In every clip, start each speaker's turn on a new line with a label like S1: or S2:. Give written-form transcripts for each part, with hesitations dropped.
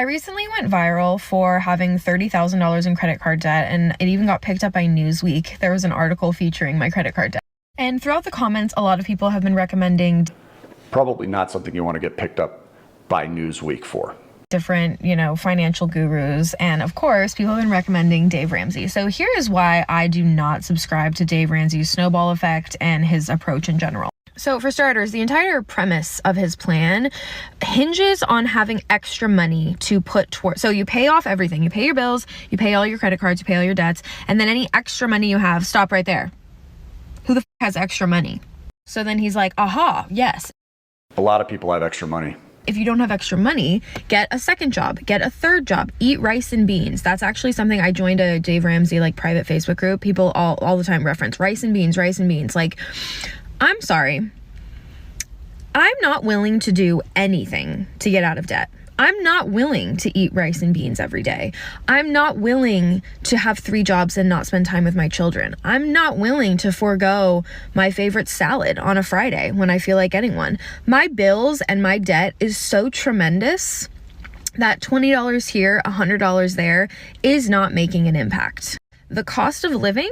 S1: I recently went viral for having $30,000 in credit card debt, and it even got picked up by Newsweek. There was an article featuring my credit card debt. And throughout the comments, a lot of people have been recommending
S2: probably not something you want to get picked up by Newsweek for.
S1: Different, financial gurus. And of course, people have been recommending Dave Ramsey. So here is why I do not subscribe to Dave Ramsey's snowball effect and his approach in general. So for starters, the entire premise of his plan hinges on having extra money to put towards. So you pay off everything. You pay your bills, you pay all your credit cards, you pay all your debts, and then any extra money you have, stop right there. Who the has extra money? So then he's like, aha, yes.
S2: A lot of people have extra money.
S1: If you don't have extra money, get a second job, get a third job, eat rice and beans. That's actually something I joined a Dave Ramsey private Facebook group. People all the time reference rice and beans, rice and beans. I'm sorry. I'm not willing to do anything to get out of debt. I'm not willing to eat rice and beans every day. I'm not willing to have 3 jobs and not spend time with my children. I'm not willing to forego my favorite salad on a Friday when I feel like getting one. My bills and my debt is so tremendous that $20 here, $100 there is not making an impact. The cost of living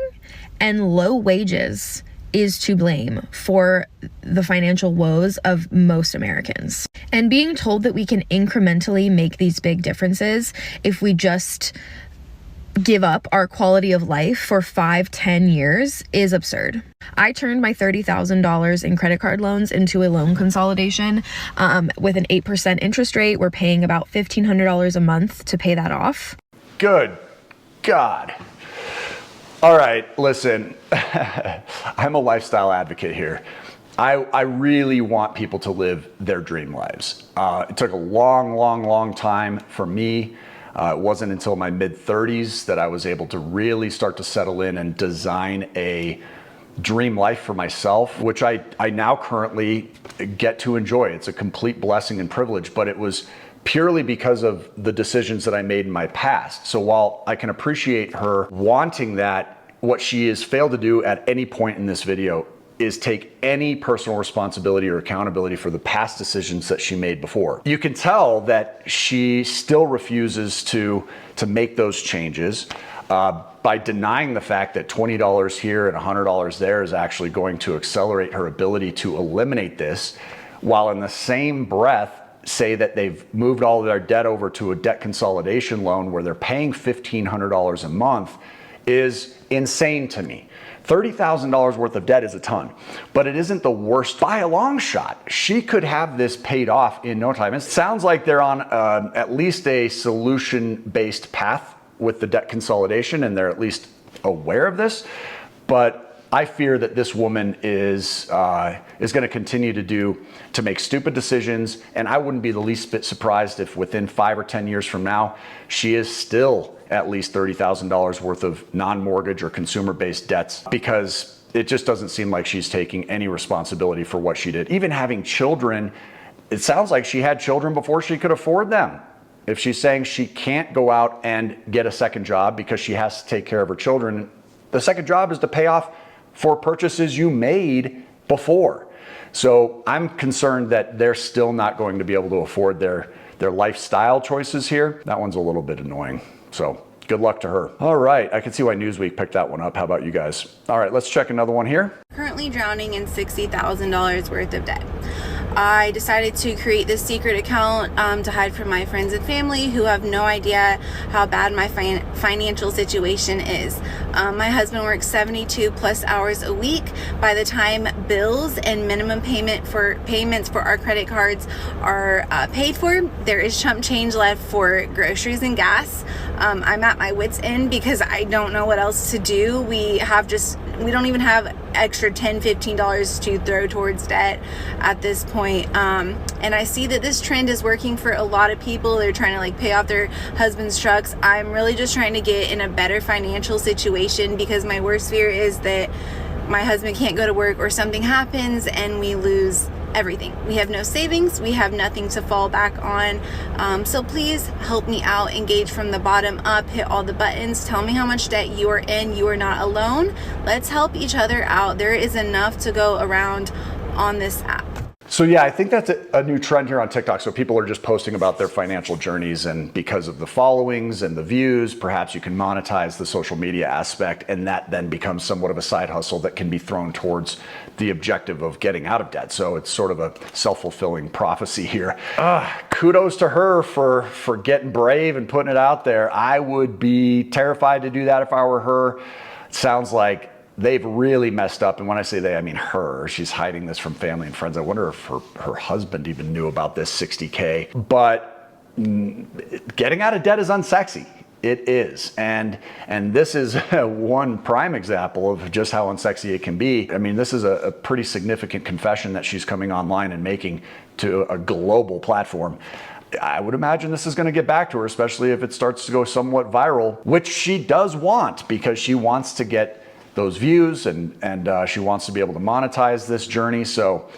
S1: and low wages is to blame for the financial woes of most Americans. And being told that we can incrementally make these big differences if we just give up our quality of life for 5-10 years is absurd. I turned my $30,000 in credit card loans into a loan consolidation with an 8% interest rate. We're paying about $1,500 a month to pay that off.
S2: Good God. All right, listen, I'm a lifestyle advocate here. I really want people to live their dream lives. It took a long time for me. It wasn't until my mid-30s that I was able to really start to settle in and design a dream life for myself, which I now currently get to enjoy. It's a complete blessing and privilege, but it was purely because of the decisions that I made in my past. So while I can appreciate her wanting that, what she has failed to do at any point in this video is take any personal responsibility or accountability for the past decisions that she made before. You can tell that she still refuses to make those changes by denying the fact that $20 here and $100 there is actually going to accelerate her ability to eliminate this, while in the same breath say that they've moved all of their debt over to a debt consolidation loan where they're paying $1,500 a month is insane to me. $30,000 worth of debt is a ton, but it isn't the worst by a long shot. She could have this paid off in no time. It sounds like they're on at least a solution-based path with the debt consolidation, and they're at least aware of this, but I fear that this woman is going to continue to make stupid decisions, and I wouldn't be the least bit surprised if within 5 or 10 years from now, she is still at least $30,000 worth of non-mortgage or consumer-based debts, because it just doesn't seem like she's taking any responsibility for what she did. Even having children, it sounds like she had children before she could afford them. If she's saying she can't go out and get a second job because she has to take care of her children, the second job is to pay off for purchases you made before. So I'm concerned that they're still not going to be able to afford their lifestyle choices here. That one's a little bit annoying. So good luck to her. All right, I can see why Newsweek picked that one up. How about you guys? All right, let's check another one here.
S3: Currently drowning in $60,000 worth of debt. I decided to create this secret account to hide from my friends and family who have no idea how bad my financial situation is. My husband works 72 plus hours a week. By the time bills and minimum payments for our credit cards are paid for, there is chump change left for groceries and gas. I'm at my wit's end because I don't know what else to do. We don't even have extra $10, $15 to throw towards debt at this point. And I see that this trend is working for a lot of people. They're trying to pay off their husband's trucks. I'm really just trying to get in a better financial situation because my worst fear is that my husband can't go to work or something happens and we lose everything. We have no savings. We have nothing to fall back on. So please help me out. Engage from the bottom up. Hit all the buttons. Tell me how much debt you are in. You are not alone. Let's help each other out. There is enough to go around on this app.
S2: So yeah, I think that's a new trend here on TikTok. So people are just posting about their financial journeys, and because of the followings and the views, perhaps you can monetize the social media aspect, and that then becomes somewhat of a side hustle that can be thrown towards the objective of getting out of debt. So it's sort of a self-fulfilling prophecy here. Kudos to her for getting brave and putting it out there. I would be terrified to do that if I were her. It sounds like they've really messed up. And when I say they, I mean her. She's hiding this from family and friends. I wonder if her husband even knew about this $60K. But getting out of debt is unsexy. It is. And this is one prime example of just how unsexy it can be. I mean, this is a pretty significant confession that she's coming online and making to a global platform. I would imagine this is going to get back to her, especially if it starts to go somewhat viral, which she does want, because she wants to get those views and she wants to be able to monetize this journey. So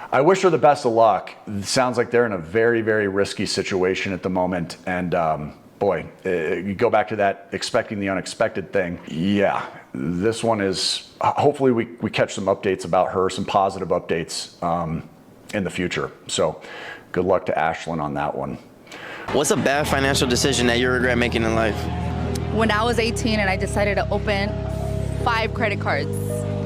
S2: I wish her the best of luck. It sounds like they're in a very, very risky situation at the moment. And boy, you go back to that expecting the unexpected thing. Yeah, this one is, hopefully we catch some updates about her, some positive updates in the future. So good luck to Ashlyn on that one.
S4: What's a bad financial decision that you regret making in life?
S5: When I was 18 and I decided to open 5 credit cards.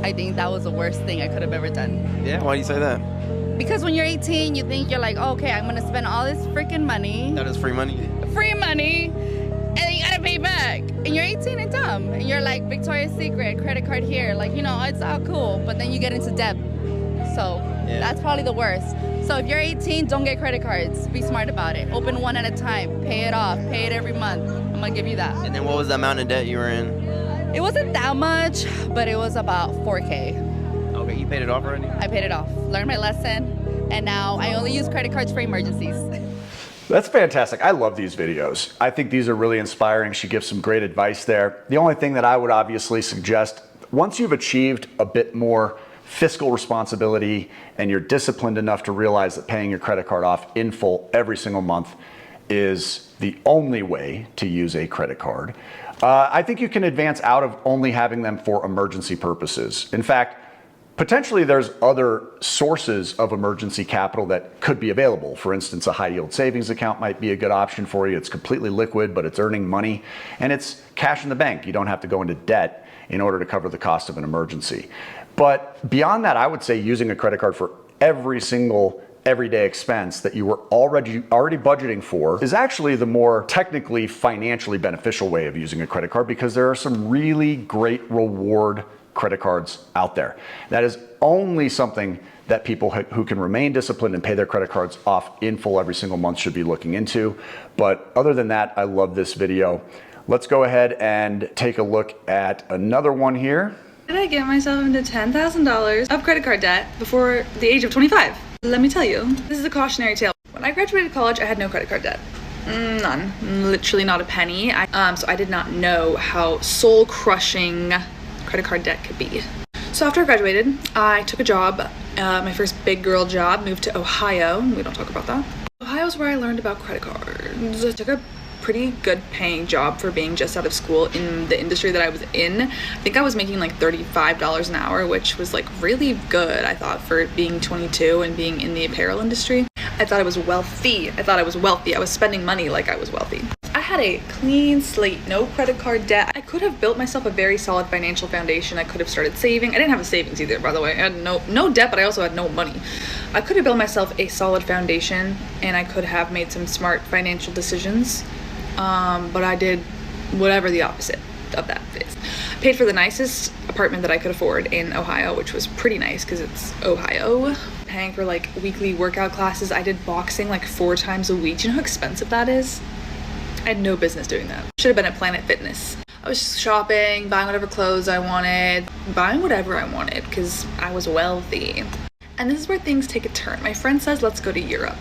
S5: I think that was the worst thing I could have ever done.
S4: Yeah, why do you say that?
S5: Because when you're 18, you think you're like, oh, okay, I'm gonna spend all this freaking money.
S4: That is free money.
S5: Free money, and then you gotta pay back. And you're 18 and dumb. And you're like, Victoria's Secret, credit card here. Like, you know, it's all cool, but then you get into debt. So that's probably the worst. So if you're 18, don't get credit cards. Be smart about it. Open one at a time. Pay it off. Pay it every month. I'm gonna give you that.
S4: And then what was the amount of debt you were in?
S5: It wasn't that much, but it was about 4K.
S4: Okay, you paid it off already?
S5: I paid it off. Learned my lesson, and now I only use credit cards for emergencies.
S2: That's fantastic. I love these videos. I think these are really inspiring. She gives some great advice there. The only thing that I would obviously suggest, once you've achieved a bit more fiscal responsibility and you're disciplined enough to realize that paying your credit card off in full every single month is the only way to use a credit card, I think you can advance out of only having them for emergency purposes. In fact, potentially there's other sources of emergency capital that could be available. For instance, a high yield savings account might be a good option for you. It's completely liquid, but it's earning money, and it's cash in the bank. You don't have to go into debt in order to cover the cost of an emergency. But beyond that, I would say using a credit card for every single everyday expense that you were already budgeting for is actually the more technically financially beneficial way of using a credit card, because there are some really great reward credit cards out there. That is only something that people who can remain disciplined and pay their credit cards off in full every single month should be looking into. But other than that, I love this video. Let's go ahead and take a look at another one here.
S6: Did I get myself into $10,000 of credit card debt before the age of 25? Let me tell you, this is a cautionary tale. When I graduated college, I had no credit card debt. None. Literally not a penny. So I did not know how soul-crushing credit card debt could be. So after I graduated, I took a job, my first big girl job, moved to Ohio. We don't talk about that. Ohio's where I learned about credit cards. I took a pretty good paying job for being just out of school in the industry that I was in. I think I was making like $35 an hour, which was like really good, I thought, for being 22 and being in the apparel industry. I thought I was wealthy. I was spending money like I was wealthy. I had a clean slate, no credit card debt. I could have built myself a very solid financial foundation. I could have started saving. I didn't have a savings either, by the way. I had no debt, but I also had no money. I could have built myself a solid foundation, and I could have made some smart financial decisions. But I did whatever the opposite of that is. Paid for the nicest apartment that I could afford in Ohio, which was pretty nice because it's Ohio. Paying for like weekly workout classes. I did boxing like 4 times a week. Do you know how expensive that is? I had no business doing that. Should have been at Planet Fitness. I was shopping, buying whatever clothes I wanted, buying whatever I wanted because I was wealthy. And this is where things take a turn. My friend says, let's go to Europe.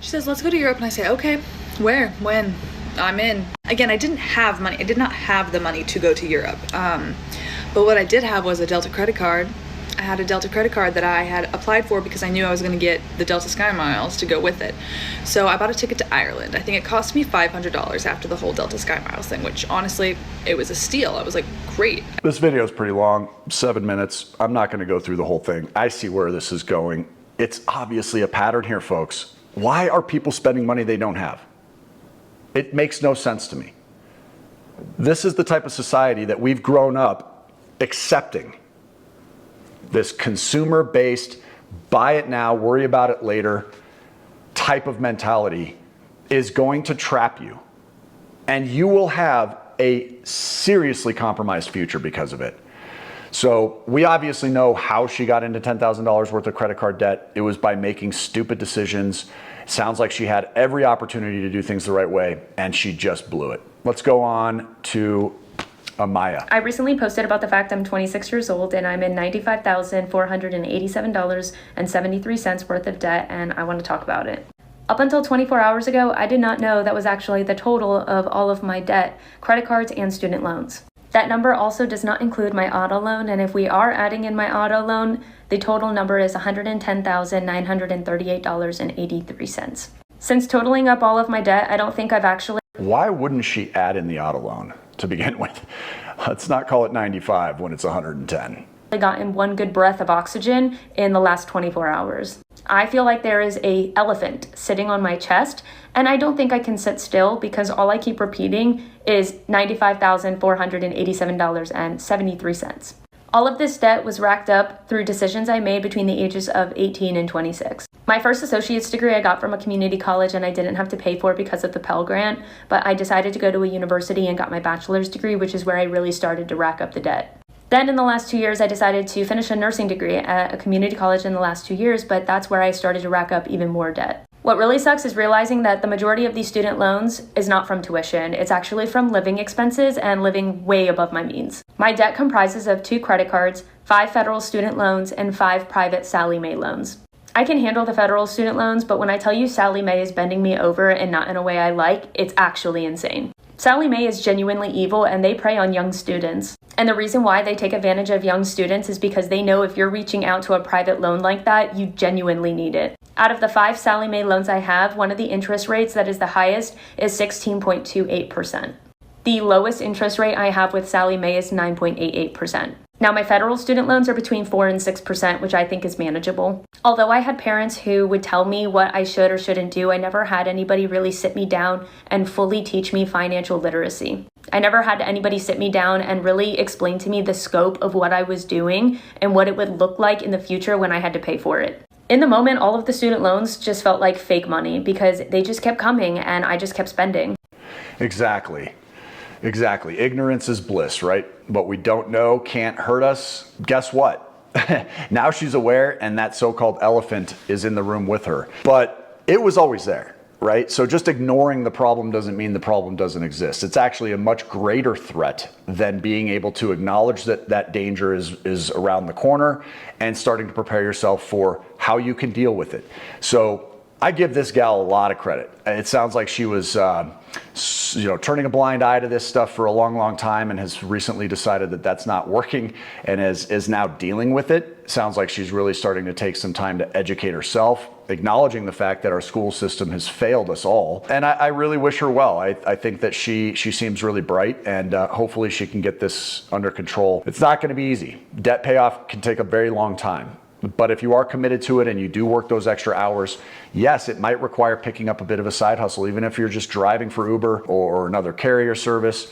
S6: She says, let's go to Europe. And I say, okay, where, when? I'm in. Again, I didn't have money. I did not have the money to go to Europe. But what I did have was a Delta credit card. I had a Delta credit card that I had applied for because I knew I was going to get the Delta Sky Miles to go with it. So I bought a ticket to Ireland. I think it cost me $500 after the whole Delta Sky Miles thing, which honestly, it was a steal. I was like, great.
S2: This video is pretty long, 7 minutes. I'm not going to go through the whole thing. I see where this is going. it's obviously a pattern here, folks. Why are people spending money they don't have? It makes no sense to me. This is the type of society that we've grown up accepting. This consumer-based, buy it now, worry about it later type of mentality is going to trap you. And you will have a seriously compromised future because of it. So we obviously know how she got into $10,000 worth of credit card debt. It was by making stupid decisions. It sounds like she had every opportunity to do things the right way, and she just blew it. Let's go on to Amaya.
S7: I recently posted about the fact I'm 26 years old and I'm in $95,487.73 worth of debt, and I want to talk about it. Up until 24 hours ago, I did not know that was actually the total of all of my debt, credit cards, and student loans. That number also does not include my auto loan, and if we are adding in my auto loan, the total number is $110,938.83. Since totaling up all of my debt, I don't think I've actually...
S2: Why wouldn't she add in the auto loan to begin with? Let's not call it 95 when it's 110.
S7: gotten one good breath of oxygen in the last 24 hours. I feel like there is an elephant sitting on my chest, and I don't think I can sit still because all I keep repeating is $95,487.73. All of this debt was racked up through decisions I made between the ages of 18 and 26. My first associate's degree I got from a community college and I didn't have to pay for because of the Pell Grant, but I decided to go to a university and got my bachelor's degree, which is where I really started to rack up the debt. Then in the last 2 years, I decided to finish a nursing degree at a community college in the last 2 years, but that's where I started to rack up even more debt. What really sucks is realizing that the majority of these student loans is not from tuition. It's actually from living expenses and living way above my means. My debt comprises of 2 credit cards, 5 federal student loans, and 5 private Sallie Mae loans. I can handle the federal student loans, but when I tell you Sallie Mae is bending me over and not in a way I like, it's actually insane. Sallie Mae is genuinely evil and they prey on young students. And the reason why they take advantage of young students is because they know if you're reaching out to a private loan like that, you genuinely need it. Out of the 5 Sallie Mae loans I have, one of the interest rates that is the highest is 16.28%. The lowest interest rate I have with Sallie Mae is 9.88%. Now, my federal student loans are between 4 and 6%, which I think is manageable. Although I had parents who would tell me what I should or shouldn't do, I never had anybody really sit me down and fully teach me financial literacy. I never had anybody sit me down and really explain to me the scope of what I was doing and what it would look like in the future when I had to pay for it. In the moment, all of the student loans just felt like fake money because they just kept coming and I just kept spending.
S2: Exactly. Ignorance is bliss, right? What we don't know can't hurt us. Guess what? Now she's aware and that so-called elephant is in the room with her. But it was always there, right? So just ignoring the problem doesn't mean the problem doesn't exist. It's actually a much greater threat than being able to acknowledge that that danger is around the corner and starting to prepare yourself for how you can deal with it. So I give this gal a lot of credit. It sounds like she was, turning a blind eye to this stuff for a long, long time and has recently decided that that's not working and is now dealing with it. Sounds like she's really starting to take some time to educate herself, acknowledging the fact that our school system has failed us all. And I really wish her well. I think that she seems really bright and hopefully she can get this under control. It's not going to be easy. Debt payoff can take a very long time. But if you are committed to it and you do work those extra hours, yes, it might require picking up a bit of a side hustle, even if you're just driving for Uber or another carrier service.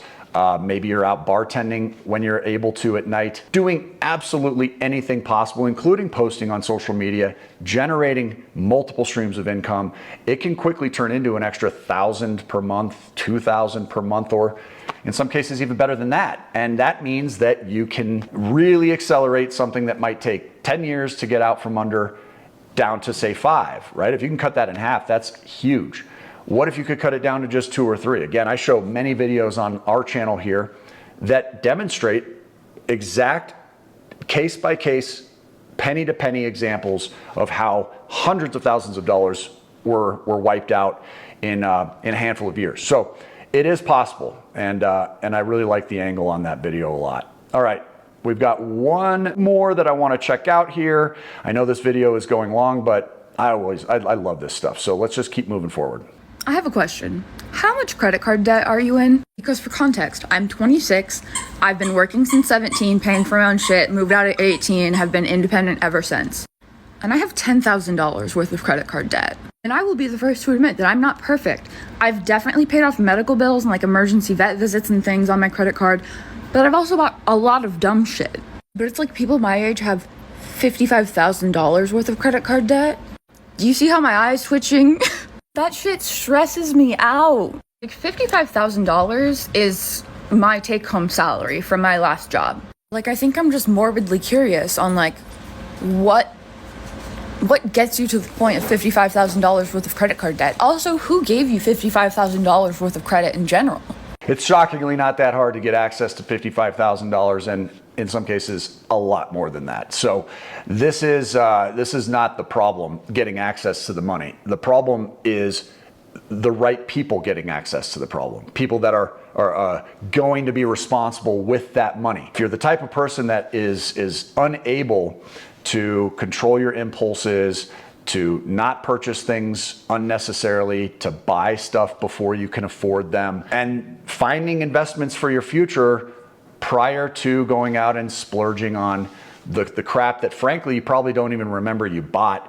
S2: Maybe you're out bartending when you're able to at night, doing absolutely anything possible, including posting on social media, generating multiple streams of income. It can quickly turn into an extra $1,000 per month, $2,000 per month, or in some cases even better than that. And that means that you can really accelerate something that might take 10 years to get out from under down to say 5, right? If you can cut that in half, that's huge. What if you could cut it down to just 2 or 3? Again, I show many videos on our channel here that demonstrate exact case by case, penny to penny examples of how hundreds of thousands of dollars were wiped out in a handful of years. So it is possible, and I really like the angle on that video a lot. All right, we've got one more that I want to check out here. I know this video is going long, but I love this stuff. So let's just keep moving forward.
S8: I have a question. How much credit card debt are you in? Because for context, I'm 26, I've been working since 17, paying for my own shit, moved out at 18, have been independent ever since. and I have $10,000 worth of credit card debt. And I will be the first to admit that I'm not perfect. I've definitely paid off medical bills and like emergency vet visits and things on my credit card, but I've also bought a lot of dumb shit. But it's like people my age have $55,000 worth of credit card debt. Do you see how my eye's twitching? That shit stresses me out. Like $55,000 is my take-home salary from my last job. Like, I think I'm just morbidly curious on like what gets you to the point of $55,000 worth of credit card debt? Also, who gave you $55,000 worth of credit in general?
S2: It's shockingly not that hard to get access to $55,000, and in some cases, a lot more than that. So this is not the problem, getting access to the money. The problem is the right people getting access to the problem. People that are going to be responsible with that money. If you're the type of person that is unable to control your impulses, to not purchase things unnecessarily, to buy stuff before you can afford them, and finding investments for your future prior to going out and splurging on the crap that frankly you probably don't even remember you bought,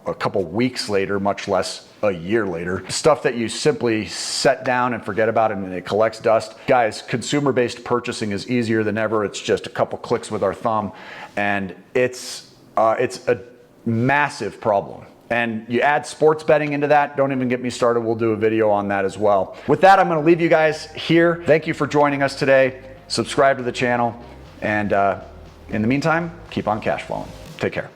S2: a couple weeks later, much less a year later. Stuff that you simply set down and forget about and it collects dust. Guys, consumer-based purchasing is easier than ever. It's just a couple clicks with our thumb, and it's a massive problem. And you add sports betting into that, don't even get me started. We'll do a video on that as well. With that, I'm gonna leave you guys here. Thank you for joining us today. Subscribe to the channel, and in the meantime, keep on cash flowing. Take care.